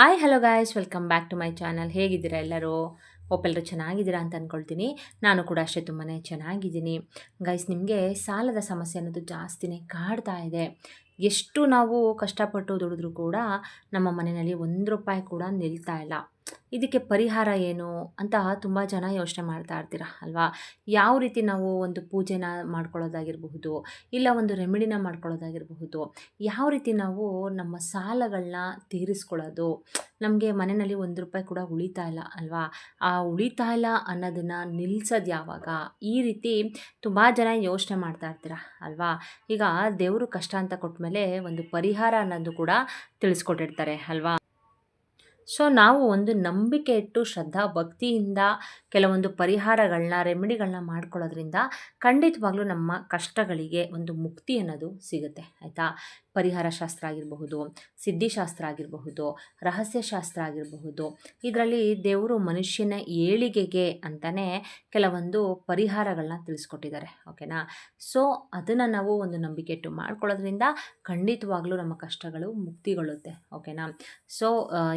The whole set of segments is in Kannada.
Hi hello guys, welcome back to my channel. ಹೇಗಿದ್ದೀರಾ ಎಲ್ಲರೂ? ಎಲ್ಲರೂ ಚೆನ್ನಾಗಿದ್ದೀರಾ ಅಂತ ಅಂದ್ಕೊಳ್ತೀನಿ. ನಾನು ಕೂಡ ಅಷ್ಟೇ ತುಂಬಾ ಚೆನ್ನಾಗಿದ್ದೀನಿ. ಗೈಸ್, ನಿಮಗೆ ಸಾಲದ ಸಮಸ್ಯೆ ಅನ್ನೋದು ಜಾಸ್ತಿನೇ ಕಾಡ್ತಾ ಇದೆ. ಎಷ್ಟು ನಾವು ಕಷ್ಟಪಟ್ಟು ದುಡಿದ್ರೂ ಕೂಡ ನಮ್ಮ ಮನೆಯಲ್ಲಿ ₹1 ಕೂಡ ನಿಲ್ತಾ ಇಲ್ಲ. ಇದಕ್ಕೆ ಪರಿಹಾರ ಏನು ಅಂತ ತುಂಬ ಜನ ಯೋಚನೆ ಮಾಡ್ತಾ ಇರ್ತೀರ ಅಲ್ವಾ? ಯಾವ ರೀತಿ ನಾವು ಒಂದು ಪೂಜೆನ ಮಾಡ್ಕೊಳ್ಳೋದಾಗಿರಬಹುದು, ಇಲ್ಲ ಒಂದು ರೆಮಿಡಿನ ಮಾಡ್ಕೊಳ್ಳೋದಾಗಿರಬಹುದು, ಯಾವ ರೀತಿ ನಾವು ನಮ್ಮ ಸಾಲಗಳನ್ನ ತೀರಿಸ್ಕೊಳ್ಳೋದು. ನಮಗೆ ಮನೆಯಲ್ಲಿ ₹1 ಕೂಡ ಉಳಿತಾ ಇಲ್ಲ ಅಲ್ವಾ? ಆ ಉಳಿತಾ ಇಲ್ಲ ಅನ್ನೋದನ್ನು ನಿಲ್ಸೋದು ಯಾವಾಗ? ಈ ರೀತಿ ತುಂಬ ಜನ ಯೋಚನೆ ಮಾಡ್ತಾ ಇರ್ತೀರ ಅಲ್ವಾ? ಈಗ ದೇವರು ಕಷ್ಟ ಅಂತ ಕೊಟ್ಟಮೇಲೆ ಒಂದು ಪರಿಹಾರ ಅನ್ನೋದು ಕೂಡ ತಿಳಿಸ್ಕೊಟ್ಟಿರ್ತಾರೆ ಅಲ್ವಾ? ಸೊ ನಾವು ಒಂದು ನಂಬಿಕೆ ಇಟ್ಟು ಶ್ರದ್ಧಾ ಭಕ್ತಿಯಿಂದ ಕೆಲವೊಂದು ಪರಿಹಾರಗಳನ್ನ ರೆಮಿಡಿಗಳನ್ನ ಮಾಡ್ಕೊಳ್ಳೋದ್ರಿಂದ ಖಂಡಿತವಾಗ್ಲೂ ನಮ್ಮ ಕಷ್ಟಗಳಿಗೆ ಒಂದು ಮುಕ್ತಿ ಅನ್ನೋದು ಸಿಗುತ್ತೆ, ಆಯಿತಾ? ಪರಿಹಾರ ಶಾಸ್ತ್ರ ಆಗಿರಬಹುದು, ಸಿದ್ಧಿಶಾಸ್ತ್ರ ಆಗಿರಬಹುದು, ರಹಸ್ಯಶಾಸ್ತ್ರ ಆಗಿರಬಹುದು. ಇದರಲ್ಲಿ ದೇವರು ಮನುಷ್ಯನ ಏಳಿಗೆಗೆ ಅಂತಲೇ ಕೆಲವೊಂದು ಪರಿಹಾರಗಳನ್ನ ತಿಳಿಸ್ಕೊಟ್ಟಿದ್ದಾರೆ, ಓಕೆನಾ? ಸೊ ಅದನ್ನು ನಾವು ಒಂದು ನಂಬಿಕೆ ಇಟ್ಟು ಮಾಡ್ಕೊಳ್ಳೋದ್ರಿಂದ ಖಂಡಿತವಾಗ್ಲೂ ನಮ್ಮ ಕಷ್ಟಗಳು ಮುಕ್ತಿಗೊಳ್ಳುತ್ತೆ, ಓಕೆನಾ? ಸೊ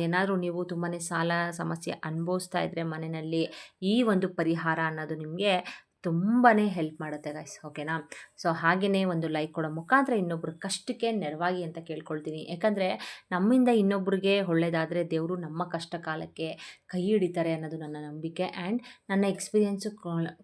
ಏನಾದರೂ ನೀವು ತುಂಬಾ ಸಾಲ ಸಮಸ್ಯೆ ಅನುಭವಿಸ್ತಾ ಇದ್ದರೆ ಮನೆಯಲ್ಲಿ ಈ ಒಂದು ಪರಿಹಾರ ಅನ್ನೋದು ನಿಮಗೆ ತುಂಬಾ ಹೆಲ್ಪ್ ಮಾಡುತ್ತೆ ಗೈಸ್, ಓಕೆನಾ? ಸೊ ಹಾಗೆಯೇ ಒಂದು ಲೈಕ್ ಕೊಡೋ ಮುಖಾಂತರ ಇನ್ನೊಬ್ಬರ ಕಷ್ಟಕ್ಕೆ ನೆರವಾಗಿ ಅಂತ ಕೇಳ್ಕೊಳ್ತೀನಿ. ಯಾಕಂದರೆ ನಮ್ಮಿಂದ ಇನ್ನೊಬ್ಬರಿಗೆ ಒಳ್ಳೆಯದಾದರೆ ದೇವರು ನಮ್ಮ ಕಷ್ಟ ಕಾಲಕ್ಕೆ ಕೈ ಹಿಡಿತಾರೆ ಅನ್ನೋದು ನನ್ನ ನಂಬಿಕೆ ಆ್ಯಂಡ್ ನನ್ನ ಎಕ್ಸ್ಪೀರಿಯೆನ್ಸು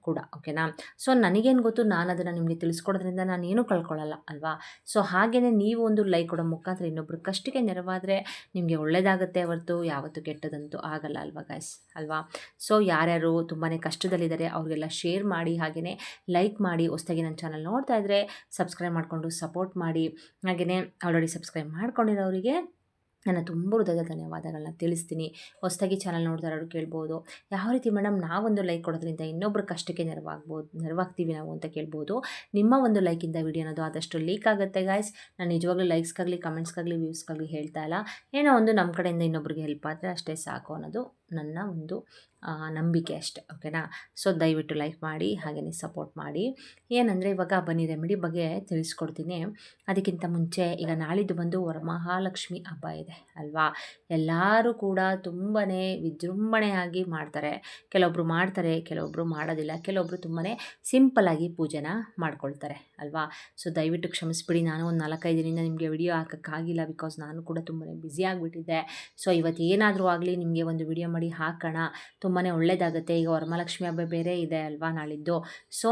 ಕೂಡ, ಓಕೆನಾ? ಸೊ ನನಗೇನು ಗೊತ್ತು, ನಾನು ಅದನ್ನು ನಿಮಗೆ ತಿಳಿಸ್ಕೊಡೋದ್ರಿಂದ ನಾನು ಏನೂ ಕಳ್ಕೊಳ್ಳಲ್ಲ ಅಲ್ವಾ? ಸೊ ಹಾಗೆಯೇ ನೀವು ಒಂದು ಲೈಕ್ ಕೊಡೋ ಮುಖಾಂತರ ಇನ್ನೊಬ್ಬರ ಕಷ್ಟಕ್ಕೆ ನೆರವಾದರೆ ನಿಮಗೆ ಒಳ್ಳೆಯದಾಗುತ್ತೆ ಹೊರತು ಯಾವತ್ತೂ ಕೆಟ್ಟದಂತೂ ಆಗಲ್ಲ ಅಲ್ವಾ ಗೈಸ್, ಅಲ್ವಾ? ಸೊ ಯಾರ್ಯಾರು ತುಂಬಾ ಕಷ್ಟದಲ್ಲಿದ್ದಾರೆ ಅವ್ರಿಗೆಲ್ಲ ಶೇರ್ ಮಾಡಿ, ಹಾಗೆಯೇ ಲೈಕ್ ಮಾಡಿ. ಹೊಸದಾಗಿ ನನ್ನ ಚಾನಲ್ ನೋಡ್ತಾ ಇದ್ದರೆ ಸಬ್ಸ್ಕ್ರೈಬ್ ಮಾಡಿಕೊಂಡು ಸಪೋರ್ಟ್ ಮಾಡಿ. ಹಾಗೆಯೇ ಆಲ್ರೆಡಿ ಸಬ್ಸ್ಕ್ರೈಬ್ ಮಾಡ್ಕೊಂಡಿರೋರಿಗೆ ನನ್ನ ತುಂಬ ಹೃದಯದ ಧನ್ಯವಾದಗಳನ್ನ ತಿಳಿಸ್ತೀನಿ. ಹೊಸದಾಗಿ ಚಾನಲ್ ನೋಡ್ತಾ ಇರೋರು ಕೇಳ್ಬೋದು, ಯಾವ ರೀತಿ ಮೇಡಮ್ ನಾವೊಂದು ಲೈಕ್ ಕೊಡೋದ್ರಿಂದ ಇನ್ನೊಬ್ಬರ ಕಷ್ಟಕ್ಕೆ ನೆರವಾಗ್ತೀವಿ ನಾವು ಅಂತ ಕೇಳ್ಬೋದು. ನಿಮ್ಮ ಒಂದು ಲೈಕಿಂದ ವಿಡಿಯೋ ಅನ್ನೋದು ಆದಷ್ಟು ಲೀಕ್ ಆಗುತ್ತೆ ಗಾಯ್ಸ್. ನಾನು ನಿಜವಾಗ್ಲೂ ಲೈಕ್ಸ್ಗಾಗಲಿ ಕಮೆಂಟ್ಸ್ಗಾಗಲಿ ವ್ಯೂಸ್ಗಾಗಲಿ ಹೇಳ್ತಾ ಇಲ್ಲ. ಏನೋ ಒಂದು ನಮ್ಮ ಕಡೆಯಿಂದ ಇನ್ನೊಬ್ರಿಗೆ ಹೆಲ್ಪ್ ಆದರೆ ಅಷ್ಟೇ ಸಾಕು ಅನ್ನೋದು ನನ್ನ ಒಂದು ನಂಬಿಕೆ ಅಷ್ಟೆ, ಓಕೆನಾ? ಸೊ ದಯವಿಟ್ಟು ಲೈಕ್ ಮಾಡಿ, ಹಾಗೆಯೇ ಸಪೋರ್ಟ್ ಮಾಡಿ. ಏನಂದರೆ ಇವಾಗ ಬನ್ನಿ ರೆಮಿಡಿ ಬಗ್ಗೆ ತಿಳಿಸ್ಕೊಡ್ತೀನಿ. ಅದಕ್ಕಿಂತ ಮುಂಚೆ ಈಗ ನಾಳಿದ್ದು ಬಂದು ವರಮಹಾಲಕ್ಷ್ಮಿ ಹಬ್ಬ ಇದೆ ಅಲ್ವಾ? ಎಲ್ಲರೂ ಕೂಡ ತುಂಬಾ ವಿಜೃಂಭಣೆಯಾಗಿ ಮಾಡ್ತಾರೆ. ಕೆಲವೊಬ್ಬರು ಮಾಡ್ತಾರೆ, ಕೆಲವೊಬ್ಬರು ಮಾಡೋದಿಲ್ಲ, ಕೆಲವೊಬ್ಬರು ತುಂಬಾ ಸಿಂಪಲ್ಲಾಗಿ ಪೂಜೆನ ಮಾಡ್ಕೊಳ್ತಾರೆ ಅಲ್ವಾ? ಸೊ ದಯವಿಟ್ಟು ಕ್ಷಮಿಸ್ಬಿಡಿ, ನಾನು ಒಂದು 4-5 ದಿನದಿಂದ ನಿಮಗೆ ವಿಡಿಯೋ ಹಾಕೋಕ್ಕಾಗಿಲ್ಲ. ಬಿಕಾಸ್ ನಾನು ಕೂಡ ತುಂಬಾ ಬ್ಯುಸಿ ಆಗಿಬಿಟ್ಟಿದ್ದೆ. ಸೊ ಇವತ್ತು ಏನಾದರೂ ಆಗಲಿ ನಿಮಗೆ ಒಂದು ವಿಡಿಯೋ ಮಾಡಿ ಹಾಕೋಣ, ತುಂಬಾ ಒಳ್ಳೆಯದಾಗುತ್ತೆ. ಈಗ ವರಮಹಾಲಕ್ಷ್ಮಿ ಹಬ್ಬ ಬೇರೆ ಇದೆ ಅಲ್ವಾ ನಾಳಿದ್ದು. ಸೊ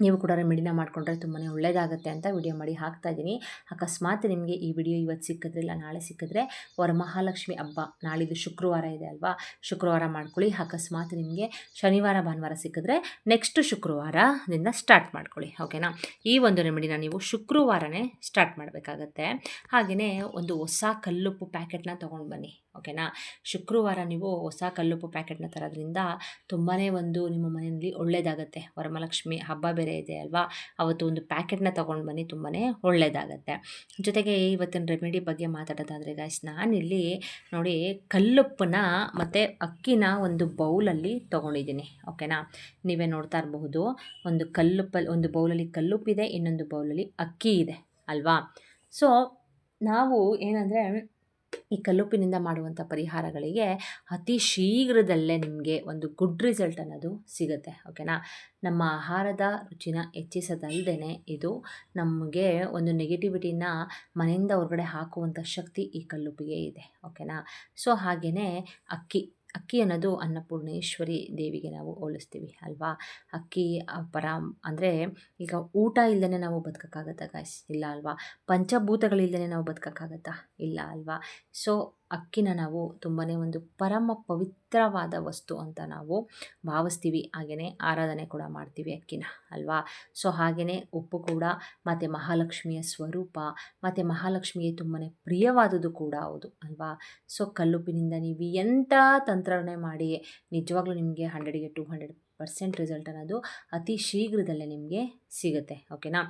ನೀವು ಕೂಡ ರೆಮಿಡಿನ ಮಾಡಿಕೊಂಡ್ರೆ ತುಂಬಾ ಒಳ್ಳೆಯದಾಗುತ್ತೆ ಅಂತ ವಿಡಿಯೋ ಮಾಡಿ ಹಾಕ್ತಾಯಿದ್ದೀನಿ. ಅಕಸ್ಮಾತ್ ನಿಮಗೆ ಈ ವಿಡಿಯೋ ಇವತ್ತು ಸಿಕ್ಕಿದ್ರೆ ಇಲ್ಲ ನಾಳೆ ಸಿಕ್ಕಿದ್ರೆ ವರಮಹಾಲಕ್ಷ್ಮಿ ಹಬ್ಬ ನಾಳಿದ್ದು ಶುಕ್ರವಾರ ಇದೆ ಅಲ್ವಾ? ಶುಕ್ರವಾರ ಮಾಡ್ಕೊಳ್ಳಿ. ಅಕಸ್ಮಾತ್ ನಿಮಗೆ ಶನಿವಾರ ಭಾನುವಾರ ಸಿಕ್ಕಿದ್ರೆ ನೆಕ್ಸ್ಟ್ ಶುಕ್ರವಾರದಿಂದ ಸ್ಟಾರ್ಟ್ ಮಾಡ್ಕೊಳ್ಳಿ, ಓಕೆನಾ? ಈ ಒಂದು ರೆಮಿಡಿನ ನೀವು ಶುಕ್ರವಾರನೇ ಸ್ಟಾರ್ಟ್ ಮಾಡಬೇಕಾಗತ್ತೆ. ಹಾಗೆಯೇ ಒಂದು ಹೊಸ ಕಲ್ಲುಪ್ಪು ಪ್ಯಾಕೆಟ್ನ ತೊಗೊಂಡು ಬನ್ನಿ, ಓಕೆನಾ? ಶುಕ್ರವಾರ ನೀವು ಹೊಸ ಕಲ್ಲುಪ್ಪು ಪ್ಯಾಕೆಟ್ನ ತರೋದ್ರಿಂದ ತುಂಬಾ ಒಂದು ನಿಮ್ಮ ಮನೆಯಲ್ಲಿ ಒಳ್ಳೆಯದಾಗತ್ತೆ. ವರಮಹಾಲಕ್ಷ್ಮಿ ಹಬ್ಬ ಬೇರೆ ಇದೆ ಅಲ್ವಾ? ಅವತ್ತು ಒಂದು ಪ್ಯಾಕೆಟ್ನ ತೊಗೊಂಡು ಬನ್ನಿ, ತುಂಬಾ ಒಳ್ಳೆಯದಾಗತ್ತೆ. ಜೊತೆಗೆ ಇವತ್ತಿನ ರೆಮಿಡಿ ಬಗ್ಗೆ ಮಾತಾಡೋದಾದರೆ ಗೈಸ್, ನಾನಿಲ್ಲಿ ನೋಡಿ ಕಲ್ಲುಪ್ಪನ್ನ ಮತ್ತು ಅಕ್ಕಿನ ಒಂದು ಬೌಲಲ್ಲಿ ತೊಗೊಂಡಿದ್ದೀನಿ, ಓಕೆನಾ? ನೀವೇ ನೋಡ್ತಾ ಇರಬಹುದು. ಒಂದು ಬೌಲಲ್ಲಿ ಕಲ್ಲುಪ್ಪಿದೆ, ಇನ್ನೊಂದು ಬೌಲಲ್ಲಿ ಅಕ್ಕಿ ಇದೆ ಅಲ್ವಾ? ಸೊ ನಾವು ಏನಂದರೆ ಈ ಕಲ್ಲುಪ್ಪಿನಿಂದ ಮಾಡುವಂಥ ಪರಿಹಾರಗಳಿಗೆ ಅತಿ ಶೀಘ್ರದಲ್ಲೇ ನಿಮಗೆ ಒಂದು ಗುಡ್ ರಿಸಲ್ಟ್ ಅನ್ನೋದು ಸಿಗುತ್ತೆ, ಓಕೆನಾ? ನಮ್ಮ ಆಹಾರದ ರುಚಿನ ಹೆಚ್ಚಿಸೋದಲ್ಲದೆ ಇದು ನಮಗೆ ಒಂದು ನೆಗೆಟಿವಿಟಿನ ಮನೆಯಿಂದ ಹೊರಗಡೆ ಹಾಕುವಂಥ ಶಕ್ತಿ ಈ ಕಲ್ಲುಪ್ಪಿಗೆ ಇದೆ, ಓಕೆನಾ? ಸೊ ಹಾಗೆಯೇ ಅಕ್ಕಿ ಅನ್ನೋದು ಅನ್ನಪೂರ್ಣೇಶ್ವರಿ ದೇವಿಗೆ ನಾವು ಹೋಲಿಸ್ತೀವಿ ಅಲ್ವಾ? ಅಕ್ಕಿ ಅಂದರೆ ಈಗ ಊಟ ಇಲ್ಲದೇ ನಾವು ಬದುಕೋಕ್ಕಾಗತ್ತಾ ಗಾಯ್ಸ್? ಇಲ್ಲ ಅಲ್ವಾ? ಪಂಚಭೂತಗಳಿಲ್ಲದೇ ನಾವು ಬದುಕೋಕ್ಕಾಗತ್ತಾ? ಇಲ್ಲ ಅಲ್ವಾ? ಸೊ ಅಕ್ಕಿನ ನಾವು ತುಂಬಾ ಒಂದು ಪರಮ ಪವಿತ್ರವಾದ ವಸ್ತು ಅಂತ ನಾವು ಭಾವಿಸ್ತೀವಿ. ಹಾಗೆಯೇ ಆರಾಧನೆ ಕೂಡ ಮಾಡ್ತೀವಿ ಅಕ್ಕಿನ ಅಲ್ವಾ? ಸೊ ಹಾಗೆಯೇ ಉಪ್ಪು ಕೂಡ ಮತ್ತು ಮಹಾಲಕ್ಷ್ಮಿಯ ಸ್ವರೂಪ, ಮತ್ತು ಮಹಾಲಕ್ಷ್ಮಿಗೆ ತುಂಬಾ ಪ್ರಿಯವಾದುದು ಕೂಡ ಹೌದು ಅಲ್ವಾ? ಸೊ ಕಲ್ಲುಪ್ಪಿನಿಂದ ನೀವು ಎಂಥ ತಂತ್ರನೇ ಮಾಡಿ ನಿಜವಾಗ್ಲೂ ನಿಮಗೆ 100ಗೆ 200 100% ರಿಸಲ್ಟ್ ಅನ್ನೋದು ಅತಿ ಶೀಘ್ರದಲ್ಲೇ ನಿಮಗೆ ಸಿಗುತ್ತೆ. ಓಕೆನಾ.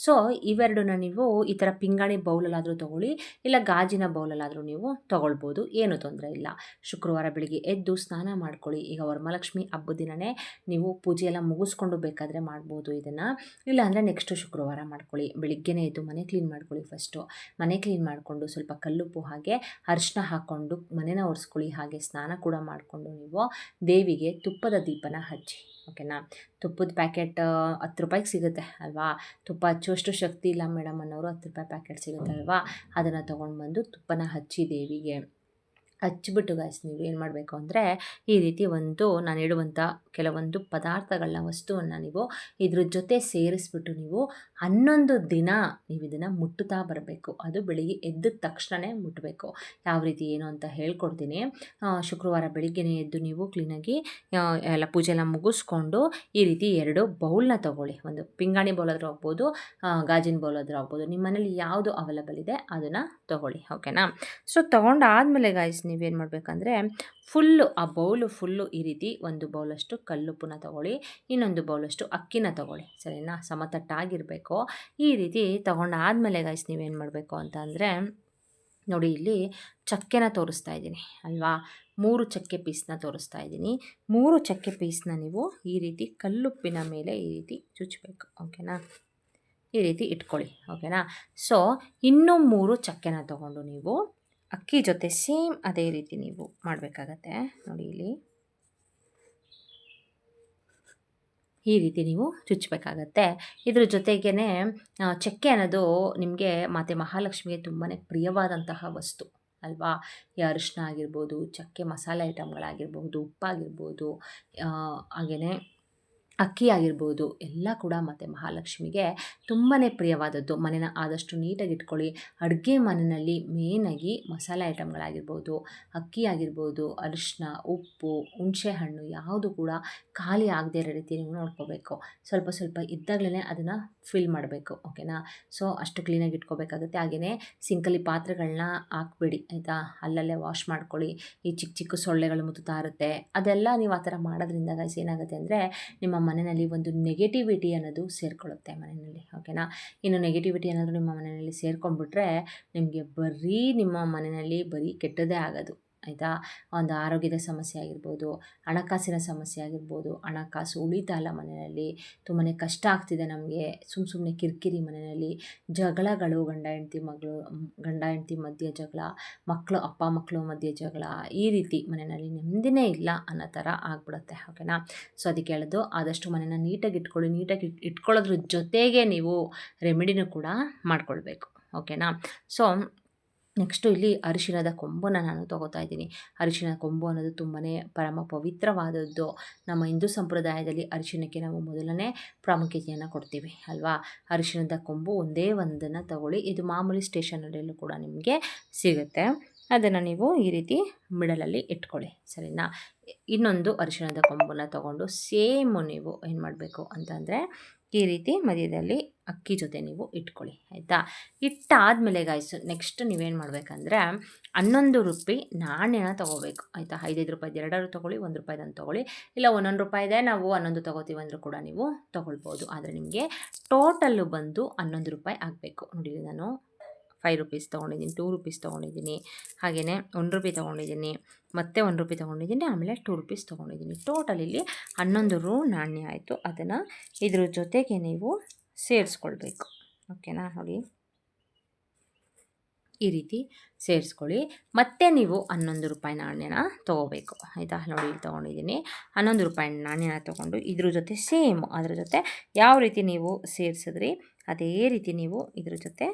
ಸೊ ಇವೆರಡನ್ನ ನೀವು ಈ ಥರ ಪಿಂಗಾಣಿ ಬೌಲಲ್ಲಾದರೂ ತೊಗೊಳ್ಳಿ, ಇಲ್ಲ ಗಾಜಿನ ಬೌಲಲ್ಲಾದರೂ ನೀವು ತೊಗೊಳ್ಬೋದು, ಏನೂ ತೊಂದರೆ ಇಲ್ಲ. ಶುಕ್ರವಾರ ಬೆಳಿಗ್ಗೆ ಎದ್ದು ಸ್ನಾನ ಮಾಡ್ಕೊಳ್ಳಿ. ಈಗ ವರಮಹಾಲಕ್ಷ್ಮಿ ಹಬ್ಬದ ದಿನವೇ ನೀವು ಪೂಜೆ ಎಲ್ಲ ಮುಗಿಸ್ಕೊಂಡು ಬೇಕಾದರೆ ಮಾಡ್ಬೋದು ಇದನ್ನು, ಇಲ್ಲಾಂದರೆ ನೆಕ್ಸ್ಟು ಶುಕ್ರವಾರ ಮಾಡ್ಕೊಳ್ಳಿ. ಬೆಳಿಗ್ಗೆನೇ ಎದ್ದು ಮನೆ ಕ್ಲೀನ್ ಮಾಡ್ಕೊಳ್ಳಿ. ಫಸ್ಟು ಮನೆ ಕ್ಲೀನ್ ಮಾಡಿಕೊಂಡು ಸ್ವಲ್ಪ ಕಲ್ಲುಪ್ಪು ಹಾಗೆ ಅರಿಶಿನ ಹಾಕ್ಕೊಂಡು ಮನೆನ ಒರೆಸ್ಕೊಳ್ಳಿ. ಹಾಗೆ ಸ್ನಾನ ಕೂಡ ಮಾಡಿಕೊಂಡು ನೀವು ದೇವಿಗೆ ತುಪ್ಪದ ದೀಪನ ಹಚ್ಚಿ. ಓಕೆನಾ. ತುಪ್ಪದ ಪ್ಯಾಕೆಟ್ 10 ರೂಪಾಯಿಗೆ ಸಿಗುತ್ತೆ ಅಲ್ವಾ. ತುಪ್ಪ ಹಚ್ಚುವಷ್ಟು ಶಕ್ತಿ ಇಲ್ಲ ಮೇಡಮ್ ಅನ್ನೋರು 10 ರೂಪಾಯಿ ಪ್ಯಾಕೆಟ್ ಸಿಗುತ್ತೆ ಅಲ್ವಾ, ಅದನ್ನು ತೊಗೊಂಡು ಬಂದು ತುಪ್ಪನ ಹಚ್ಚಿ ದೇವಿಗೆ ಹಚ್ಚಿಬಿಟ್ಟು ಗಾಯ್ಸ್ ನೀವು ಏನು ಮಾಡಬೇಕು ಅಂದರೆ ಈ ರೀತಿ ನಾನು ಹೇಳುವಂಥ ಕೆಲವೊಂದು ಪದಾರ್ಥಗಳನ್ನ ವಸ್ತುವನ್ನು ನೀವು ಇದ್ರ ಜೊತೆ ಸೇರಿಸ್ಬಿಟ್ಟು ನೀವು 11 ದಿನ ನೀವು ಇದನ್ನು ಮುಟ್ಟುತ್ತಾ ಬರಬೇಕು. ಅದು ಬೆಳಿಗ್ಗೆ ಎದ್ದ ತಕ್ಷಣವೇ ಮುಟ್ಟಬೇಕು. ಯಾವ ರೀತಿ ಏನು ಅಂತ ಹೇಳ್ಕೊಡ್ತೀನಿ. ಶುಕ್ರವಾರ ಬೆಳಿಗ್ಗೆನೇ ಎದ್ದು ನೀವು ಕ್ಲೀನಾಗಿ ಎಲ್ಲ ಪೂಜೆ ಎಲ್ಲ ಮುಗಿಸ್ಕೊಂಡು ಈ ರೀತಿ 2 ಬೌಲ್ನ ತೊಗೊಳ್ಳಿ. ಒಂದು ಪಿಂಗಾಣಿ ಬೌಲ್ ಆದರೂ ಆಗ್ಬೋದು, ಗಾಜಿನ ಬೌಲ್ ಆದರೂ ಆಗ್ಬೋದು, ನಿಮ್ಮ ಮನೇಲಿ ಯಾವುದು ಅವೈಲೇಬಲ್ ಇದೆ ಅದನ್ನು ತೊಗೊಳ್ಳಿ. ಓಕೆನಾ. ಸೊ ತೊಗೊಂಡಾದಮೇಲೆ ಗಾಯ್ಸ್ ನೀವೇನು ಮಾಡಬೇಕಂದ್ರೆ ಆ ಬೌಲು ಫುಲ್ಲು ಈ ರೀತಿ ಒಂದು ಬೌಲಷ್ಟು ಕಲ್ಲುಪ್ಪನ್ನ ತೊಗೊಳ್ಳಿ, ಇನ್ನೊಂದು ಬೌಲಷ್ಟು ಅಕ್ಕಿನ ತೊಗೊಳ್ಳಿ. ಸರಿನಾ. ಸಮತಟ್ಟಾಗಿರಬೇಕು. ಈ ರೀತಿ ತೊಗೊಂಡಾದಮೇಲೆ ಗಾಯ್ಸ್ ನೀವೇನು ಮಾಡಬೇಕು ಅಂತ ಅಂದರೆ ನೋಡಿ, ಇಲ್ಲಿ ಚಕ್ಕೆನ ತೋರಿಸ್ತಾ ಇದ್ದೀನಿ ಅಲ್ವಾ. 3 ಚಕ್ಕೆ ಪೀಸ್ನ ತೋರಿಸ್ತಾ ಇದ್ದೀನಿ. 3 ಚಕ್ಕೆ ಪೀಸ್ನ ನೀವು ಈ ರೀತಿ ಕಲ್ಲುಪ್ಪಿನ ಮೇಲೆ ಈ ರೀತಿ ಚುಚ್ಚಬೇಕು. ಓಕೆನಾ. ಈ ರೀತಿ ಇಟ್ಕೊಳ್ಳಿ. ಓಕೆನಾ. ಸೊ ಇನ್ನೂ 3 ಚಕ್ಕೆನ ತೊಗೊಂಡು ನೀವು ಅಕ್ಕಿ ಜೊತೆ ಸೇಮ್ ಅದೇ ರೀತಿ ನೀವು ಮಾಡಬೇಕಾಗತ್ತೆ. ನೋಡಿ ಇಲ್ಲಿ ಈ ರೀತಿ ನೀವು ಚುಚ್ಚಬೇಕಾಗತ್ತೆ. ಇದ್ರ ಜೊತೆಗೇ ಚಕ್ಕೆ ಅನ್ನೋದು ನಿಮಗೆ ಮತ್ತು ಮಹಾಲಕ್ಷ್ಮಿಗೆ ತುಂಬಾ ಪ್ರಿಯವಾದಂತಹ ವಸ್ತು ಅಲ್ವಾ. ಈ ಅರಿಶಿನ ಆಗಿರ್ಬೋದು, ಚಕ್ಕೆ ಮಸಾಲೆ ಐಟಮ್ಗಳಾಗಿರ್ಬೋದು, ಉಪ್ಪಾಗಿರ್ಬೋದು, ಹಾಗೆಯೇ ಅಕ್ಕಿ ಆಗಿರ್ಬೋದು, ಎಲ್ಲ ಕೂಡ ಮತ್ತು ಮಹಾಲಕ್ಷ್ಮಿಗೆ ತುಂಬಾ ಪ್ರಿಯವಾದದ್ದು. ಮನೆನ ಆದಷ್ಟು ನೀಟಾಗಿ ಇಟ್ಕೊಳ್ಳಿ. ಅಡುಗೆ ಮನೆಯಲ್ಲಿ ಮೇಯ್ನಾಗಿ ಮಸಾಲೆ ಐಟಮ್ಗಳಾಗಿರ್ಬೋದು, ಅಕ್ಕಿ ಆಗಿರ್ಬೋದು, ಅರಿಶಿನ, ಉಪ್ಪು, ಹುಣಸೆಹಣ್ಣು ಯಾವುದು ಕೂಡ ಖಾಲಿ ಆಗದೇ ಇರೋ ರೀತಿ ನೀವು ನೋಡ್ಕೋಬೇಕು. ಸ್ವಲ್ಪ ಸ್ವಲ್ಪ ಇದ್ದಾಗಲೇ ಅದನ್ನು ಫಿಲ್ ಮಾಡಬೇಕು. ಓಕೆನಾ. ಸೊ ಅಷ್ಟು ಕ್ಲೀನಾಗಿ ಇಟ್ಕೋಬೇಕಾಗುತ್ತೆ. ಹಾಗೆಯೇ ಸಿಂಕಲ್ಲಿ ಪಾತ್ರೆಗಳನ್ನ ಹಾಕ್ಬೇಡಿ ಆಯಿತಾ. ಅಲ್ಲಲ್ಲೇ ವಾಶ್ ಮಾಡ್ಕೊಳ್ಳಿ. ಈ ಚಿಕ್ಕ ಚಿಕ್ಕ ಸೊಳ್ಳೆಗಳು ಮುತ್ತುತ್ತಾ ಇರುತ್ತೆ, ಅದೆಲ್ಲ ನೀವು ಆ ಥರ ಮಾಡೋದ್ರಿಂದ ಗೈಸ್ ಏನಾಗುತ್ತೆ ಅಂದರೆ ನಿಮ್ಮ ಮನೆಯಲ್ಲಿ ಒಂದು ನೆಗೆಟಿವಿಟಿ ಅನ್ನೋದು ಸೇರಿಕೊಳ್ಳುತ್ತೆ ಮನೆಯಲ್ಲಿ. ಓಕೆನಾ. ಇನ್ನು ನೆಗೆಟಿವಿಟಿ ಅನ್ನೋದು ನಿಮ್ಮ ಮನೆಯಲ್ಲಿ ಸೇರ್ಕೊಂಡ್ಬಿಟ್ರೆ ನಿಮಗೆ ನಿಮ್ಮ ಮನೆಯಲ್ಲಿ ಬರೀ ಕೆಟ್ಟದೇ ಆಗೋದು ಆಯಿತಾ. ಒಂದು ಆರೋಗ್ಯದ ಸಮಸ್ಯೆ ಆಗಿರ್ಬೋದು, ಹಣಕಾಸಿನ ಸಮಸ್ಯೆ ಆಗಿರ್ಬೋದು, ಹಣಕಾಸು ಉಳಿತಾ ಇಲ್ಲ ಮನೆಯಲ್ಲಿ, ತುಂಬಾ ಕಷ್ಟ ಆಗ್ತಿದೆ ನಮಗೆ, ಸುಮ್ಮನೆ ಕಿರಿಕಿರಿ ಮನೆಯಲ್ಲಿ, ಜಗಳಗಳು, ಗಂಡ ಹೆಂಡತಿ ಮಧ್ಯೆ ಜಗಳ, ಅಪ್ಪ ಮಕ್ಕಳು ಮಧ್ಯೆ ಜಗಳ, ಈ ರೀತಿ ಮನೆಯಲ್ಲಿ ನೆಮ್ಮದಿನೇ ಇಲ್ಲ ಅನ್ನೋ ಥರ ಆಗ್ಬಿಡುತ್ತೆ. ಓಕೆನಾ. ಸೊ ಅದಕ್ಕೆ ಹೇಳೋದು, ಆದಷ್ಟು ಮನೆನ ನೀಟಾಗಿ ಇಟ್ಕೊಳ್ಳಿ. ನೀಟಾಗಿ ಇಟ್ಕೊಳ್ಳೋದ್ರ ಜೊತೆಗೆ ನೀವು ರೆಮಿಡಿನೂ ಕೂಡ ಮಾಡ್ಕೊಳ್ಬೇಕು. ಓಕೆನಾ. ಸೊ ನೆಕ್ಸ್ಟು ಇಲ್ಲಿ ಅರಿಶಿಣದ ಕೊಂಬನ್ನು ನಾನು ತೊಗೋತಾ ಇದ್ದೀನಿ. ಅರಿಶಿಣದ ಕೊಂಬು ಅನ್ನೋದು ತುಂಬಾ ಪರಮ ಪವಿತ್ರವಾದದ್ದು. ನಮ್ಮ ಹಿಂದೂ ಸಂಪ್ರದಾಯದಲ್ಲಿ ಅರಿಶಿಣಕ್ಕೆ ನಾವು ಮೊದಲನೇ ಪ್ರಾಮುಖ್ಯತೆಯನ್ನು ಕೊಡ್ತೀವಿ ಅಲ್ವಾ. ಅರಿಶಿಣದ ಕೊಂಬು ಒಂದೇ ಒಂದನ್ನು ತಗೊಳ್ಳಿ. ಇದು ಮಾಮೂಲಿ ಸ್ಟೇಷನರಿಯಲ್ಲೂ ಕೂಡ ನಿಮಗೆ ಸಿಗುತ್ತೆ. ಅದನ್ನು ನೀವು ಈ ರೀತಿ ಮಿಡಲಲ್ಲಿ ಇಟ್ಕೊಳ್ಳಿ. ಸರಿನಾ. ಇನ್ನೊಂದು ಅರಿಶಿಣದ ಕೊಂಬನ್ನು ತೊಗೊಂಡು ಸೇಮು ನೀವು ಏನು ಮಾಡಬೇಕು ಅಂತಂದರೆ ಈ ರೀತಿ ಮಧ್ಯದಲ್ಲಿ ಅಕ್ಕಿ ಜೊತೆ ನೀವು ಇಟ್ಕೊಳ್ಳಿ ಆಯಿತಾ. ಇಟ್ಟಾದಮೇಲೆ ಗಾಯ್ಸು ನೆಕ್ಸ್ಟ್ ನೀವೇನು ಮಾಡಬೇಕಂದ್ರೆ 11 ರೂಪಾಯಿ ನಾಣ್ಯನ ತೊಗೋಬೇಕು ಆಯಿತಾ. 5 ರೂಪಾಯಿದು ಎರಡಾದ್ರು ತೊಗೊಳ್ಳಿ, 1 ರೂಪಾಯಿದಂದು ತೊಗೊಳ್ಳಿ, ಇಲ್ಲ 1 ರೂಪಾಯಿದೆ ನಾವು 11 ತೊಗೋತೀವಿ ಅಂದರೂ ಕೂಡ ನೀವು ತೊಗೊಳ್ಬೋದು. ಆದರೆ ನಿಮಗೆ ಟೋಟಲ್ಲು ಬಂದು 11 ರೂಪಾಯಿ ಆಗಬೇಕು. ನೋಡಿ, ನಾನು 5 ರೂಪೀಸ್ ತೊಗೊಂಡಿದ್ದೀನಿ, 2 ರೂಪೀಸ್ ತೊಗೊಂಡಿದ್ದೀನಿ, ಹಾಗೆಯೇ 1 ರೂಪಾಯಿ ತೊಗೊಂಡಿದ್ದೀನಿ, ಮತ್ತೆ 1 ರೂಪಾಯಿ ತೊಗೊಂಡಿದ್ದೀನಿ, ಆಮೇಲೆ 2 ರೂಪೀಸ್ ತೊಗೊಂಡಿದ್ದೀನಿ. ಟೋಟಲ್ ಇಲ್ಲಿ 11 ರೂ ನಾಣ್ಯ ಆಯಿತು. ಅದನ್ನು ಇದ್ರ ಜೊತೆಗೆ ನೀವು ಸೇರಿಸ್ಕೊಳ್ಬೇಕು. ಓಕೆನಾ. ನೋಡಿ ಈ ರೀತಿ ಸೇರಿಸ್ಕೊಳ್ಳಿ. ಮತ್ತೆ ನೀವು 11 ರೂಪಾಯಿ ನಾಣ್ಯನ ತೊಗೋಬೇಕು ಆಯಿತಾ. ನೋಡಿ ಇಲ್ಲಿ ತೊಗೊಂಡಿದ್ದೀನಿ 11 ರೂಪಾಯಿ ನಾಣ್ಯನ ತೊಗೊಂಡು ಇದ್ರ ಜೊತೆ ಸೇಮ್ ಅದ್ರ ಜೊತೆ ಯಾವ ರೀತಿ ನೀವು ಸೇರಿಸಿದ್ರಿ ಅದೇ ರೀತಿ ನೀವು ಇದ್ರ ಜೊತೆ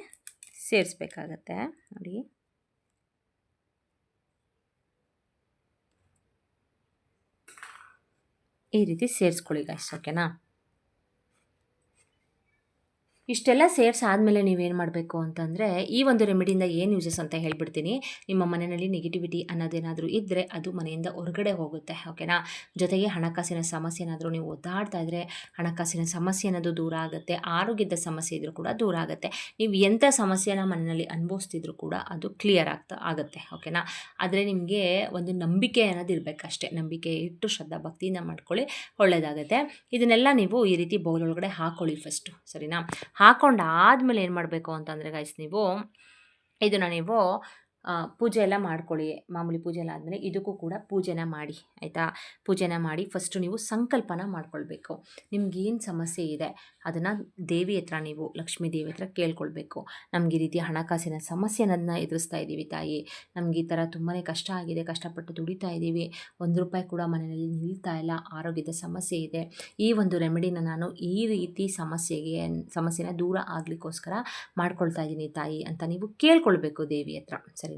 ಸೇರಿಸ್ಬೇಕಾಗತ್ತೆ. ನೋಡಿ ಈ ರೀತಿ ಸೇರಿಸ್ಕೊಳ್ಳಿ ಗಾಯ್ಸ್. ಓಕೆನಾ. ಇಷ್ಟೆಲ್ಲ ಸೇರಿಸಾದ್ಮೇಲೆ ನೀವೇನು ಮಾಡಬೇಕು ಅಂತಂದರೆ, ಈ ಒಂದು ರೆಮಿಡಿಯಿಂದ ಏನು ಯೂಸಸ್ ಅಂತ ಹೇಳ್ಬಿಡ್ತೀನಿ. ನಿಮ್ಮ ಮನೆಯಲ್ಲಿ ನೆಗೆಟಿವಿಟಿ ಅನ್ನೋದೇನಾದರೂ ಇದ್ದರೆ ಅದು ಮನೆಯಿಂದ ಹೊರಗಡೆ ಹೋಗುತ್ತೆ, ಓಕೆನಾ. ಜೊತೆಗೆ ಹಣಕಾಸಿನ ಸಮಸ್ಯೆ ಏನಾದರೂ ನೀವು ಒದ್ದಾಡ್ತಾ ಇದ್ದರೆ ಹಣಕಾಸಿನ ಸಮಸ್ಯೆ ಅನ್ನೋದು ದೂರ ಆಗುತ್ತೆ. ಆರೋಗ್ಯದ ಸಮಸ್ಯೆ ಇದ್ದರೂ ಕೂಡ ದೂರ ಆಗುತ್ತೆ. ನೀವು ಎಂಥ ಸಮಸ್ಯೆನ ಮನೆಯಲ್ಲಿ ಅನುಭವಿಸ್ತಿದ್ರು ಕೂಡ ಅದು ಕ್ಲಿಯರ್ ಆಗುತ್ತೆ, ಓಕೆನಾ. ಆದರೆ ನಿಮಗೆ ಒಂದು ನಂಬಿಕೆ ಅನ್ನೋದು ಇರಬೇಕಷ್ಟೇ. ನಂಬಿಕೆ ಇಟ್ಟು ಶ್ರದ್ಧಾ ಭಕ್ತಿಯಿಂದ ಮಾಡ್ಕೊಳ್ಳಿ, ಒಳ್ಳೆಯದಾಗುತ್ತೆ. ಇದನ್ನೆಲ್ಲ ನೀವು ಈ ರೀತಿ ಬೌಲ್ ಒಳಗಡೆ ಹಾಕ್ಕೊಳ್ಳಿ ಫಸ್ಟು, ಸರಿನಾ. ಹಾಕ್ಕೊಂಡಾದ್ಮೇಲೆ ಏನು ಮಾಡಬೇಕು ಅಂತಂದರೆ ಗೈಸ್, ಇದನ್ನು ನೀವು ಪೂಜೆ ಎಲ್ಲ ಮಾಡ್ಕೊಳ್ಳಿ. ಮಾಮೂಲಿ ಪೂಜೆ ಎಲ್ಲ ಆದಮೇಲೆ ಇದಕ್ಕೂ ಕೂಡ ಪೂಜೆನ ಮಾಡಿ, ಆಯಿತಾ. ಪೂಜೆನ ಮಾಡಿ ಫಸ್ಟು ನೀವು ಸಂಕಲ್ಪನ ಮಾಡ್ಕೊಳ್ಬೇಕು. ನಿಮ್ಗೇನು ಸಮಸ್ಯೆ ಇದೆ ಅದನ್ನು ದೇವಿ ಹತ್ರ, ನೀವು ಲಕ್ಷ್ಮೀ ದೇವಿ ಹತ್ರ ಕೇಳ್ಕೊಳ್ಬೇಕು. ನಮ್ಗೆ ಈ ರೀತಿ ಹಣಕಾಸಿನ ಸಮಸ್ಯೆ ಅನ್ನೋದನ್ನ ಎದುರಿಸ್ತಾ ಇದ್ದೀವಿ ತಾಯಿ, ನಮ್ಗೆ ಈ ಥರ ತುಂಬಾ ಕಷ್ಟ ಆಗಿದೆ, ಕಷ್ಟಪಟ್ಟು ದುಡಿತಾ ಇದ್ದೀವಿ, ₹1 ಕೂಡ ಮನೆಯಲ್ಲಿ ನಿಲ್ತಾ ಇಲ್ಲ, ಆರೋಗ್ಯದ ಸಮಸ್ಯೆ ಇದೆ, ಈ ಒಂದು ರೆಮಿಡಿನ ನಾನು ಈ ರೀತಿ ಸಮಸ್ಯೆನ ದೂರ ಆಗಲಿಕ್ಕೋಸ್ಕರ ಮಾಡ್ಕೊಳ್ತಾ ಇದ್ದೀನಿ ತಾಯಿ ಅಂತ ನೀವು ಕೇಳ್ಕೊಳ್ಬೇಕು ದೇವಿ ಹತ್ರ, ಸರಿನಾ.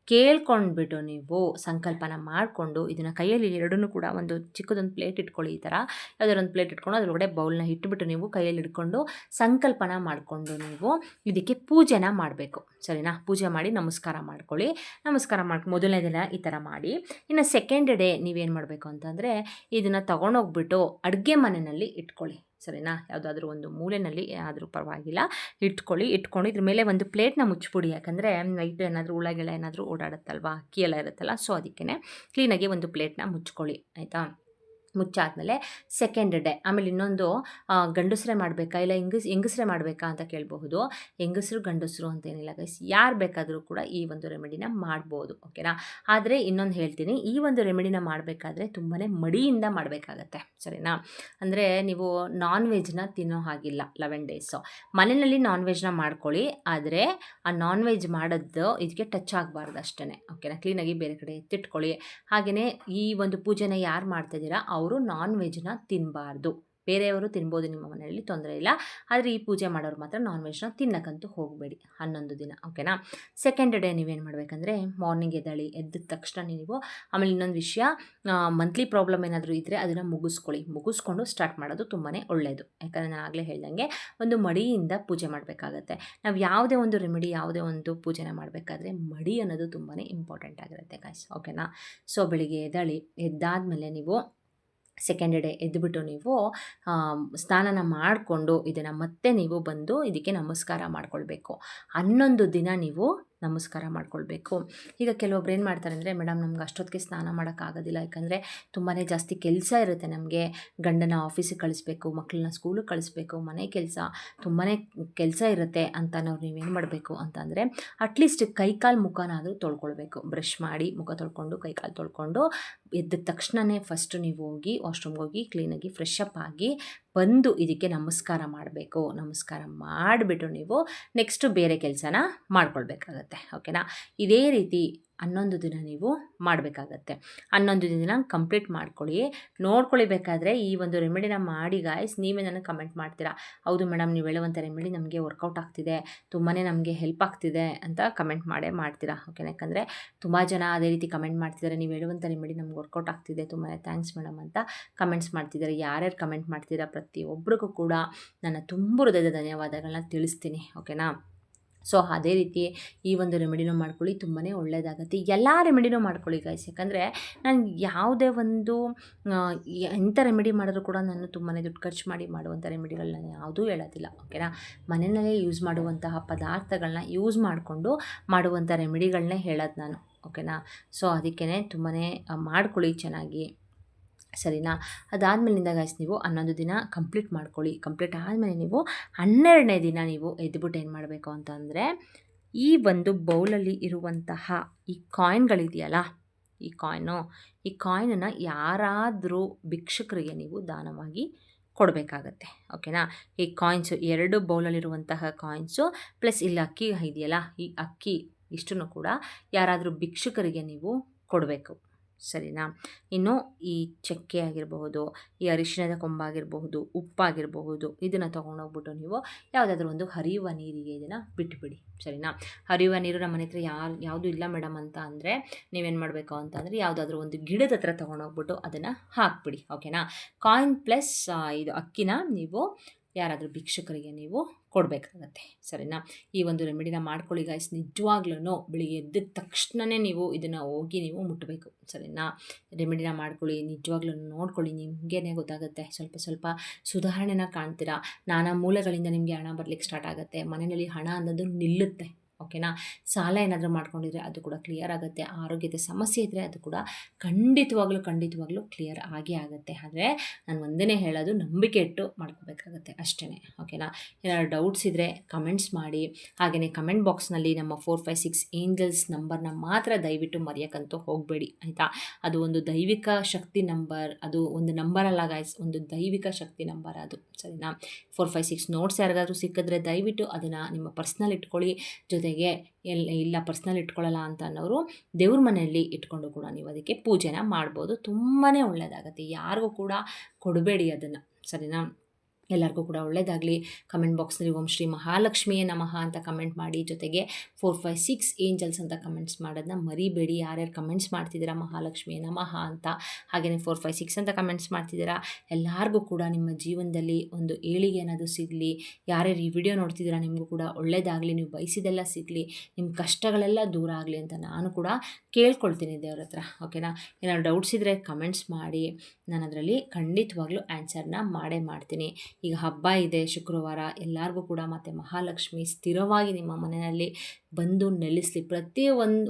ಕೇಳ್ಕೊಂಡ್ಬಿಟ್ಟು ನೀವು ಸಂಕಲ್ಪನ ಮಾಡಿಕೊಂಡು ಇದನ್ನು ಕೈಯಲ್ಲಿ ಎರಡನ್ನೂ ಕೂಡ ಒಂದು ಚಿಕ್ಕದೊಂದು ಪ್ಲೇಟ್ ಇಟ್ಕೊಳ್ಳಿ. ಈ ಥರ ಯಾವುದಾದ್ರು ಒಂದು ಪ್ಲೇಟ್ ಇಟ್ಕೊಂಡು ಅದರೊಳಗಡೆ ಬೌಲ್ನ ಇಟ್ಬಿಟ್ಟು ನೀವು ಕೈಯಲ್ಲಿ ಇಟ್ಕೊಂಡು ಸಂಕಲ್ಪನ ಮಾಡಿಕೊಂಡು ನೀವು ಇದಕ್ಕೆ ಪೂಜೆನ ಮಾಡಬೇಕು, ಸರಿನಾ. ಪೂಜೆ ಮಾಡಿ ನಮಸ್ಕಾರ ಮಾಡ್ಕೊಳ್ಳಿ. ನಮಸ್ಕಾರ ಮೊದಲನೇ ದಿನ ಈ ಥರ ಮಾಡಿ. ಇನ್ನು ಸೆಕೆಂಡ್ ಡೇ ನೀವೇನು ಮಾಡಬೇಕು ಅಂತಂದರೆ, ಇದನ್ನು ತೊಗೊಂಡೋಗ್ಬಿಟ್ಟು ಅಡುಗೆ ಮನೆಯಲ್ಲಿ ಇಟ್ಕೊಳ್ಳಿ, ಸರಿನಾ. ಯಾವುದಾದ್ರೂ ಒಂದು ಮೂಲೆಯಲ್ಲಿ ಆದರೂ ಪರವಾಗಿಲ್ಲ ಇಟ್ಕೊಂಡು ಇದ್ರ ಮೇಲೆ ಒಂದು ಪ್ಲೇಟ್ನ ಮುಚ್ಚಿಬಿಡಿ. ಯಾಕಂದರೆ ನೈಟ್ ಏನಾದರೂ ಹುಳ ಏನಾದರೂ ಓಡಾಡುತ್ತಲ್ವ, ಅಕ್ಕಿ ಎಲ್ಲ ಇರುತ್ತಲ್ಲ, ಸೊ ಅದಕ್ಕೇ ಕ್ಲೀನಾಗಿ ಒಂದು ಪ್ಲೇಟ್ನ ಮುಚ್ಕೊಳ್ಳಿ, ಆಯಿತಾ. ಮುಚ್ಚಾದಮೇಲೆ ಸೆಕೆಂಡ್ ಡೇ ಆಮೇಲೆ ಇನ್ನೊಂದು ಗಂಡಸರೇ ಮಾಡಬೇಕಾ ಇಲ್ಲ ಹೆಂಗಸರೇ ಮಾಡಬೇಕಾ ಅಂತ ಕೇಳಬಹುದು. ಹೆಂಗಸರು ಗಂಡಸರು ಅಂತೇನಿಲ್ಲ ಗೈಸ್, ಯಾರು ಬೇಕಾದರೂ ಕೂಡ ಈ ಒಂದು ರೆಮಿಡಿನ ಮಾಡ್ಬೋದು, ಓಕೆನಾ. ಆದರೆ ಇನ್ನೊಂದು ಹೇಳ್ತೀನಿ, ಈ ಒಂದು ರೆಮಿಡಿನ ಮಾಡಬೇಕಾದ್ರೆ ತುಂಬಾ ಮಡಿಯಿಂದ ಮಾಡಬೇಕಾಗತ್ತೆ, ಸರಿನಾ. ಅಂದರೆ ನೀವು ನಾನ್ ವೆಜ್ನ ತಿನ್ನೋ ಹಾಗಿಲ್ಲ 11 ಡೇಸು. ಮನೆಯಲ್ಲಿ ನಾನ್ ವೆಜ್ನ ಮಾಡ್ಕೊಳ್ಳಿ, ಆದರೆ ಆ ನಾನ್ ವೆಜ್ ಮಾಡೋದು ಇದಕ್ಕೆ ಟಚ್ ಆಗಬಾರ್ದು ಅಷ್ಟೇ, ಓಕೆನಾ. ಕ್ಲೀನಾಗಿ ಬೇರೆ ಕಡೆ ಎತ್ತಿಟ್ಕೊಳ್ಳಿ. ಹಾಗೆಯೇ ಈ ಒಂದು ಪೂಜೆನ ಯಾರು ಮಾಡ್ತಾಯಿದ್ದೀರಾ ಅವರು ನಾನ್ ವೆಜ್ನ ತಿನ್ನಬಾರ್ದು. ಬೇರೆಯವರು ತಿನ್ಬೋದು ನಿಮ್ಮ ಮನೆಯಲ್ಲಿ, ತೊಂದರೆ ಇಲ್ಲ. ಆದರೆ ಈ ಪೂಜೆ ಮಾಡೋರು ಮಾತ್ರ ನಾನ್ ವೆಜ್ನ ತಿನ್ನಕ್ಕಂತೂ ಹೋಗಬೇಡಿ 11 ದಿನ, ಓಕೆನಾ. ಸೆಕೆಂಡ್ ಡೇ ನೀವೇನು ಮಾಡಬೇಕಂದ್ರೆ, ಮಾರ್ನಿಂಗ್ ಎದ್ದ ತಕ್ಷಣ ನೀವು ಆಮೇಲೆ ಇನ್ನೊಂದು ವಿಷಯ, ಮಂತ್ಲಿ ಪ್ರಾಬ್ಲಮ್ ಏನಾದರೂ ಇದ್ದರೆ ಅದನ್ನು ಮುಗಿಸ್ಕೊಂಡು ಸ್ಟಾರ್ಟ್ ಮಾಡೋದು ತುಂಬಾ ಒಳ್ಳೆಯದು. ಯಾಕಂದರೆ ನಾನು ಆಗಲೇ ಹೇಳ್ದಂಗೆ ಒಂದು ಮಡಿಯಿಂದ ಪೂಜೆ ಮಾಡಬೇಕಾಗತ್ತೆ. ನಾವು ಯಾವುದೇ ಒಂದು ರೆಮಿಡಿ, ಯಾವುದೇ ಒಂದು ಪೂಜೆನ ಮಾಡಬೇಕಾದ್ರೆ ಮಡಿ ಅನ್ನೋದು ತುಂಬಾ ಇಂಪಾರ್ಟೆಂಟ್ ಆಗಿರುತ್ತೆ ಗೈಸ್, ಓಕೆನಾ. ಸೊ ಬೆಳಿಗ್ಗೆ ಎದ್ದಾದಮೇಲೆ ನೀವು ಸೆಕೆಂಡ್ ಡೇ ಎದ್ದುಬಿಟ್ಟು ನೀವು ಸ್ನಾನ ಮಾಡಿಕೊಂಡು ಇದನ್ನು ಮತ್ತೆ ನೀವು ಬಂದು ಇದಕ್ಕೆ ನಮಸ್ಕಾರ ಮಾಡ್ಕೊಳ್ಬೇಕು. 11 ದಿನ ನೀವು ನಮಸ್ಕಾರ ಮಾಡ್ಕೊಳ್ಬೇಕು. ಈಗ ಕೆಲವೊಬ್ರು ಏನು ಮಾಡ್ತಾರೆ ಅಂದರೆ, ಮೇಡಮ್ ನಮ್ಗೆ ಅಷ್ಟೊತ್ತಿಗೆ ಸ್ನಾನ ಮಾಡೋಕ್ಕಾಗೋದಿಲ್ಲ, ಯಾಕಂದರೆ ತುಂಬಾ ಜಾಸ್ತಿ ಕೆಲಸ ಇರುತ್ತೆ ನಮಗೆ, ಗಂಡನ ಆಫೀಸಿಗೆ ಕಳಿಸ್ಬೇಕು, ಮಕ್ಕಳನ್ನ ಸ್ಕೂಲಿಗೆ ಕಳಿಸ್ಬೇಕು, ಮನೆ ಕೆಲಸ ತುಂಬಾ ಕೆಲಸ ಇರುತ್ತೆ ಅಂತ ನೀವೇನು ಮಾಡಬೇಕು ಅಂತಂದರೆ, ಅಟ್ಲೀಸ್ಟ್ ಕೈಕಾಲು ಮುಖನಾದರೂ ತೊಳ್ಕೊಳ್ಬೇಕು. ಬ್ರಷ್ ಮಾಡಿ ಮುಖ ತೊಳ್ಕೊಂಡು ಕೈಕಾಲು ತೊಳ್ಕೊಂಡು ಎದ್ದ ತಕ್ಷಣವೇ ಫಸ್ಟು ನೀವು ಹೋಗಿ ವಾಶ್ರೂಮ್ಗೆ ಹೋಗಿ ಕ್ಲೀನಾಗಿ ಫ್ರೆಶ್ ಅಪ್ ಆಗಿ ಬಂದು ಇದಕ್ಕೆ ನಮಸ್ಕಾರ ಮಾಡಬೇಕು. ನಮಸ್ಕಾರ ಮಾಡಿಬಿಟ್ಟು ನೀವು ನೆಕ್ಸ್ಟು ಬೇರೆ ಕೆಲಸನ ಮಾಡ್ಕೊಳ್ಬೇಕಾಗತ್ತೆ, ಓಕೆನಾ. ಇದೇ ರೀತಿ 11 ದಿನ ನೀವು ಮಾಡಬೇಕಾಗತ್ತೆ. 11 ದಿನ ಕಂಪ್ಲೀಟ್ ನೋಡ್ಕೊಳ್ಳಿ. ಬೇಕಾದರೆ ಈ ಒಂದು ರೆಮಿಡಿನ ಮಾಡಿ ಗಾಯ್ಸ್, ನೀವೇ ನನಗೆ ಕಮೆಂಟ್ ಮಾಡ್ತೀರಾ, ಹೌದು ಮೇಡಮ್ ನೀವು ಹೇಳುವಂಥ ರೆಮಿಡಿ ನಮಗೆ ವರ್ಕೌಟ್ ಆಗ್ತಿದೆ, ತುಂಬಾ ನಮಗೆ ಹೆಲ್ಪ್ ಆಗ್ತಿದೆ ಅಂತ ಕಮೆಂಟ್ ಮಾಡ್ತೀರಾ, ಓಕೆನಾ. ಯಾಕಂದರೆ ತುಂಬ ಜನ ಅದೇ ರೀತಿ ಕಮೆಂಟ್ ಮಾಡ್ತಿದ್ದಾರೆ, ನೀವು ಹೇಳುವಂಥ ರೆಮಿಡಿ ನಮ್ಗೆ ವರ್ಕೌಟ್ ಆಗ್ತಿದೆ, ತುಂಬಾ ಥ್ಯಾಂಕ್ಸ್ ಮೇಡಮ್ ಅಂತ ಕಮೆಂಟ್ಸ್ ಮಾಡ್ತಿದ್ದಾರೆ. ಯಾರ್ಯಾರು ಕಮೆಂಟ್ ಮಾಡ್ತೀರಾ ಪ್ರತಿಯೊಬ್ಬರಿಗೂ ಕೂಡ ನನ್ನ ತುಂಬ ಹೃದಯದ ಧನ್ಯವಾದಗಳನ್ನ ತಿಳಿಸ್ತೀನಿ, ಓಕೆನಾ. ಸೊ ಅದೇ ರೀತಿ ಈ ಒಂದು ರೆಮಿಡಿನೂ ಮಾಡ್ಕೊಳ್ಳಿ, ತುಂಬಾ ಒಳ್ಳೆಯದಾಗುತ್ತೆ. ಎಲ್ಲ ರೆಮಿಡಿನೂ ಮಾಡ್ಕೊಳ್ಳಿ ಗೈಸ್, ಯಾಕಂದರೆ ನಾನು ಯಾವುದೇ ಒಂದು ಎಂಥ ರೆಮಿಡಿ ಮಾಡಿದ್ರು ಕೂಡ ನಾನು ತುಂಬಾ ದುಡ್ಡು ಖರ್ಚು ಮಾಡಿ ಮಾಡುವಂಥ ರೆಮಿಡಿಗಳನ್ನ ಯಾವುದೂ ಹೇಳೋದಿಲ್ಲ, ಓಕೆನಾ. ಮನೆಯಲ್ಲೇ ಯೂಸ್ ಮಾಡುವಂತಹ ಪದಾರ್ಥಗಳನ್ನ ಯೂಸ್ ಮಾಡಿಕೊಂಡು ಮಾಡುವಂಥ ರೆಮಿಡಿಗಳನ್ನೇ ಹೇಳೋದು ನಾನು, ಓಕೆನಾ. ಸೊ ಅದಕ್ಕೇ ತುಂಬಾ ಮಾಡ್ಕೊಳ್ಳಿ ಚೆನ್ನಾಗಿ, ಸರಿನಾ. ಅದಾದಮೇಲಿಂದ ಗೈಸ್ ನೀವು 11 ದಿನ ಕಂಪ್ಲೀಟ್ ಆದಮೇಲೆ ನೀವು 12ನೇ ದಿನ ನೀವು ಎದ್ದುಬಿಟ್ಟು ಏನು ಮಾಡಬೇಕು ಅಂತಂದರೆ, ಈ ಒಂದು ಬೌಲಲ್ಲಿ ಇರುವಂತಹ ಈ ಕಾಯಿನ್ಗಳಿದೆಯಲ್ಲ, ಈ ಕಾಯಿನನ್ನು ಯಾರಾದರೂ ಭಿಕ್ಷುಕರಿಗೆ ನೀವು ದಾನವಾಗಿ ಕೊಡಬೇಕಾಗತ್ತೆ, ಓಕೆನಾ. ಈ ಕಾಯಿನ್ಸು 2 ಬೌಲಲ್ಲಿರುವಂತಹ ಕಾಯಿನ್ಸು ಪ್ಲಸ್ ಇಲ್ಲಿ ಅಕ್ಕಿ ಇದೆಯಲ್ಲ, ಈ ಅಕ್ಕಿ ಇಷ್ಟನ್ನು ಕೂಡ ಯಾರಾದರೂ ಭಿಕ್ಷುಕರಿಗೆ ನೀವು ಕೊಡಬೇಕು, ಸರಿನಾ. ಇನ್ನು ಈ ಚಕ್ಕೆ ಆಗಿರಬಹುದು, ಈ ಅರಿಶಿಣದ ಕೊಂಬಾಗಿರಬಹುದು, ಉಪ್ಪಾಗಿರಬಹುದು, ಇದನ್ನು ತೊಗೊಂಡೋಗ್ಬಿಟ್ಟು ನೀವು ಯಾವುದಾದ್ರೂ ಒಂದು ಹರಿಯುವ ನೀರಿಗೆ ಇದನ್ನು ಬಿಟ್ಟುಬಿಡಿ, ಸರಿನಾ. ಹರಿಯುವ ನೀರು ನಮ್ಮ ಮನೆ ಹತ್ರ ಯಾವುದೂ ಇಲ್ಲ ಮೇಡಮ್ ಅಂತ ಅಂದರೆ ನೀವೇನು ಮಾಡಬೇಕು ಅಂತಂದರೆ, ಯಾವುದಾದ್ರೂ ಒಂದು ಗಿಡದ ಹತ್ರ ತೊಗೊಂಡೋಗ್ಬಿಟ್ಟು ಅದನ್ನು ಹಾಕ್ಬಿಡಿ, ಓಕೆನಾ. ಕಾಯಿನ್ ಪ್ಲಸ್ ಇದು ಅಕ್ಕಿನ ನೀವು ಯಾರಾದರೂ ಭಿಕ್ಷುಕರಿಗೆ ನೀವು ಕೊಡಬೇಕಾಗತ್ತೆ. ಸರಿನಾ? ಈ ಒಂದು ರೆಮಿಡಿನ ಮಾಡ್ಕೊಳ್ಳಿ ಗೈಸ್. ನಿಜವಾಗ್ಲೂ ಬೆಳಿಗ್ಗೆ ಎದ್ದ ತಕ್ಷಣವೇ ನೀವು ಇದನ್ನು ಹೋಗಿ ನೀವು ಮುಟ್ಟಬೇಕು. ಸರಿನಾ? ರೆಮಿಡಿನ ಮಾಡ್ಕೊಳ್ಳಿ, ನಿಜವಾಗ್ಲೂ ನೋಡ್ಕೊಳ್ಳಿ, ನಿಮಗೇ ಗೊತ್ತಾಗುತ್ತೆ. ಸ್ವಲ್ಪ ಸ್ವಲ್ಪ ಸುಧಾರಣೆನ ಕಾಣ್ತೀರಾ. ನಾನಾ ಮೂಲಗಳಿಂದ ನಿಮಗೆ ಹಣ ಬರಲಿಕ್ಕೆ ಸ್ಟಾರ್ಟ್ ಆಗುತ್ತೆ. ಮನೆಯಲ್ಲಿ ಹಣ ಅನ್ನೋದು ನಿಲ್ಲುತ್ತೆ. ಓಕೆನಾ? ಸಾಲ ಏನಾದರೂ ಮಾಡ್ಕೊಂಡಿದ್ರೆ ಅದು ಕೂಡ ಕ್ಲಿಯರ್ ಆಗುತ್ತೆ. ಆರೋಗ್ಯದ ಸಮಸ್ಯೆ ಇದ್ದರೆ ಅದು ಕೂಡ ಖಂಡಿತವಾಗ್ಲೂ ಕ್ಲಿಯರ್ ಆಗೇ ಆಗುತ್ತೆ. ಆದರೆ ನಾನು ಒಂದೇ ಹೇಳೋದು, ನಂಬಿಕೆ ಇಟ್ಟು ಮಾಡ್ಕೋಬೇಕಾಗತ್ತೆ ಅಷ್ಟೇ. ಓಕೆನಾ? ಏನಾದ್ರು ಡೌಟ್ಸ್ ಇದ್ದರೆ ಕಮೆಂಟ್ಸ್ ಮಾಡಿ. ಹಾಗೆಯೇ ಕಮೆಂಟ್ ಬಾಕ್ಸ್ನಲ್ಲಿ ನಮ್ಮ 456 ಏಂಜಲ್ಸ್ ನಂಬರ್ನ ಮಾತ್ರ ದಯವಿಟ್ಟು ಮರೆಯೋಕ್ಕಂತೂ ಹೋಗಬೇಡಿ, ಆಯಿತಾ? ಅದು ಒಂದು ದೈವಿಕ ಶಕ್ತಿ ನಂಬರ್, ಅದು ಒಂದು ನಂಬರ್ ಅಲ್ಲ ಗಾಯ್ಸ್, ಒಂದು ದೈವಿಕ ಶಕ್ತಿ ನಂಬರ್ ಅದು. ಸರಿನಾ? 456 ನೋಟ್ಸ್ ಯಾರಿಗಾದ್ರೂ ಸಿಕ್ಕಿದ್ರೆ ದಯವಿಟ್ಟು ಅದನ್ನು ನಿಮ್ಮ ಪರ್ಸ್ನಲ್ ಇಟ್ಕೊಳ್ಳಿ. ಜೊತೆಗೆ ಇಲ್ಲ ಪರ್ಸ್ನಲ್ ಇಟ್ಕೊಳ್ಳಲ್ಲ ಅಂತ ಅನ್ನೋರು ದೇವ್ರ ಮನೆಯಲ್ಲಿ ಇಟ್ಕೊಂಡು ಕೂಡ ನೀವು ಅದಕ್ಕೆ ಪೂಜೆನ ಮಾಡ್ಬೋದು. ತುಂಬಾ ಒಳ್ಳೆಯದಾಗತ್ತೆ. ಯಾರಿಗೂ ಕೂಡ ಕೊಡಬೇಡಿ ಅದನ್ನು. ಸರಿನಾ? ಎಲ್ಲರಿಗೂ ಕೂಡ ಒಳ್ಳೆಯದಾಗಲಿ. ಕಮೆಂಟ್ ಬಾಕ್ಸ್ನಲ್ಲಿ ಓಂ ಶ್ರೀ ಮಹಾಲಕ್ಷ್ಮಿಯೇ ನಮಃ ಅಂತ ಕಮೆಂಟ್ ಮಾಡಿ. ಜೊತೆಗೆ 456 ಏಂಜಲ್ಸ್ ಅಂತ ಕಮೆಂಟ್ಸ್ ಮಾಡೋದನ್ನ ಮರಿಬೇಡಿ. ಯಾರ್ಯಾರು ಕಮೆಂಟ್ಸ್ ಮಾಡ್ತಿದ್ದೀರಾ ಮಹಾಲಕ್ಷ್ಮಿಯೇ ನಮಃ ಅಂತ, ಹಾಗೆಯೇ 456 ಅಂತ ಕಮೆಂಟ್ಸ್ ಮಾಡ್ತಿದ್ದೀರಾ, ಎಲ್ಲರಿಗೂ ಕೂಡ ನಿಮ್ಮ ಜೀವನದಲ್ಲಿ ಒಂದು ಏಳಿಗೆ ಅನ್ನೋದು ಸಿಗಲಿ. ಯಾರ್ಯಾರು ಈ ವಿಡಿಯೋ ನೋಡ್ತಿದ್ದೀರಾ ನಿಮಗೂ ಕೂಡ ಒಳ್ಳೆಯದಾಗಲಿ, ನೀವು ಬಯಸಿದೆಲ್ಲ ಸಿಗಲಿ, ನಿಮ್ಮ ಕಷ್ಟಗಳೆಲ್ಲ ದೂರ ಆಗಲಿ ಅಂತ ನಾನು ಕೂಡ ಕೇಳ್ಕೊಳ್ತೀನಿ ದೇವ್ರ ಹತ್ರ. ಓಕೆನಾ? ಏನಾದ್ರು ಡೌಟ್ಸ್ ಇದ್ದರೆ ಕಮೆಂಟ್ಸ್ ಮಾಡಿ, ನಾನು ಅದರಲ್ಲಿ ಖಂಡಿತವಾಗ್ಲೂ ಆನ್ಸರ್ನ ಮಾಡ್ತೀನಿ. ಈಗ ಹಬ್ಬ ಇದೆ ಶುಕ್ರವಾರ, ಎಲ್ಲರಿಗೂ ಕೂಡ ಮತ್ತು ಮಹಾಲಕ್ಷ್ಮಿ ಸ್ಥಿರವಾಗಿ ನಿಮ್ಮ ಮನೆಯಲ್ಲಿ ಬಂದು ನೆಲೆಸಲಿ.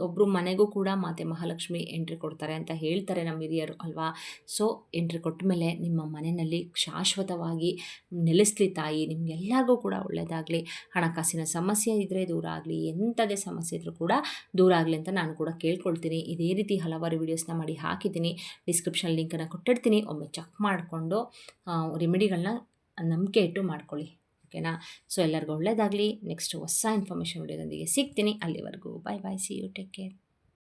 ಒಬ್ಬರು ಮನೆಗೂ ಕೂಡ ಮತ್ತು ಮಹಾಲಕ್ಷ್ಮಿ ಎಂಟ್ರಿ ಕೊಡ್ತಾರೆ ಅಂತ ಹೇಳ್ತಾರೆ ನಮ್ಮ ಹಿರಿಯರು ಅಲ್ವಾ? ಸೊ ಎಂಟ್ರಿ ಕೊಟ್ಟ ಮೇಲೆ ನಿಮ್ಮ ಮನೆಯಲ್ಲಿ ಶಾಶ್ವತವಾಗಿ ನೆಲೆಸಲಿ ತಾಯಿ. ನಿಮಗೆಲ್ಲರಿಗೂ ಕೂಡ ಒಳ್ಳೆಯದಾಗಲಿ. ಹಣಕಾಸಿನ ಸಮಸ್ಯೆ ಇದ್ದರೆ ದೂರ ಆಗಲಿ, ಎಂಥದೇ ಸಮಸ್ಯೆ ಇದ್ದರೂ ಕೂಡ ದೂರ ಆಗಲಿ ಅಂತ ನಾನು ಕೂಡ ಕೇಳ್ಕೊಳ್ತೀನಿ. ಇದೇ ರೀತಿ ಹಲವಾರು ವೀಡಿಯೋಸ್ನ ಮಾಡಿ ಹಾಕಿದ್ದೀನಿ. ಡಿಸ್ಕ್ರಿಪ್ಷನ್ ಲಿಂಕನ್ನು ಕೊಟ್ಟಿರ್ತೀನಿ, ಒಮ್ಮೆ ಚೆಕ್ ಮಾಡಿಕೊಂಡು ರೆಮಿಡಿಗಳನ್ನ ನಂಬಿಕೆ ಇಟ್ಟು ಮಾಡ್ಕೊಳ್ಳಿ. ಓಕೆನಾ? ಸೊ ಎಲ್ಲರಿಗೂ ಒಳ್ಳೆಯದಾಗಲಿ. ನೆಕ್ಸ್ಟ್ ಹೊಸ ಇನ್ಫಾರ್ಮೇಷನ್ ವಿಡಿಯೋದೊಂದಿಗೆ ಸಿಗ್ತೀನಿ. ಅಲ್ಲಿವರೆಗೂ ಬಾಯ್ ಬಾಯ್, ಸಿ ಯು, ಟೇಕ್ ಕೇರ್.